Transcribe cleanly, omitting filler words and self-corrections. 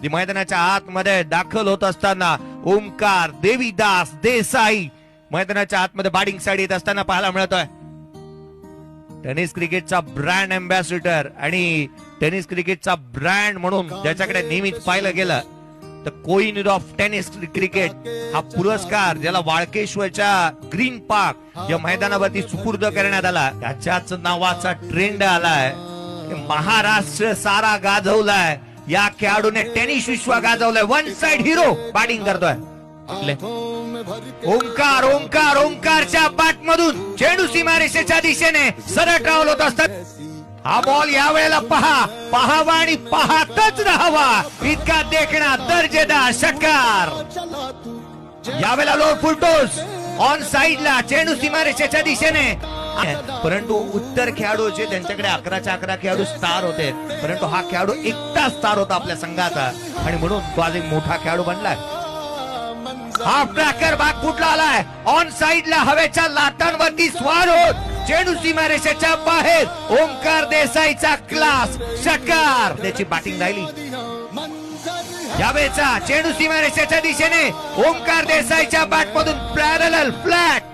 जी मैदानाच्या आतमध्ये दाखल होत असताना ओमकार देवीदास देसाई मैदानाच्या आतमध्ये बॅटिंग साइड येत असताना पाहायला मिळतोय. टेनिस क्रिकेटचा ब्रँड अँबॅसिडर आणि टेनिस क्रिकेटचा ब्रँड म्हणून ज्याच्याकडे नेहमीच पाहिलं गेलं तर कोहिनूर ऑफ टेनिस क्रिकेट हा पुरस्कार ज्याला वाळकेश्वरच्या ग्रीन पार्क या मैदानावरती सुपूर्द करण्यात आला, त्याच्याच नावाचा ट्रेंड आलाय. महाराष्ट्र सारा गाजवलाय, या खेळाडूने टेनिस विश्व गाजवलंय. वन साइड हिरो बॅटिंग करतोय. ओंकार ओंकार ओंकारच्या बॅट मधून चेंडू सीमारेषेच्या दिशेने सरळ ट्रॅव्हल होत असतात. हा बॉल यावेळेला पहावा आणि पाहतच राहावा इतका देखणा दर्जेदार षटकार. यावेळेला लो फुलटोस ऑन साइडला चेंडू सीमारेषेच्या दिशेने. परंतु उत्तर खेळाडू जे त्यांच्याकडे 11 खेळाडू स्टार होते, परंतु हा खेळाडू एकटा स्टार होता आपल्या संघाचा आणि म्हणून तो आज एक मोठा खेळाडू बनलाय. हाफ ट्रॅकर भाग फुटला आलाय. ऑन साइडला हवेच्या लाटांवरती स्वार होत चेंडू सीमारेषेच्या बाहेर ओमकार देसाईचा क्लास षटकार. त्याची बॅटिंग राहिली. यावेळेचा चेंडू सीमारेषेच्या दिशेने ओमकार देसाईच्या बॅट मधून पॅरलल फ्लॅट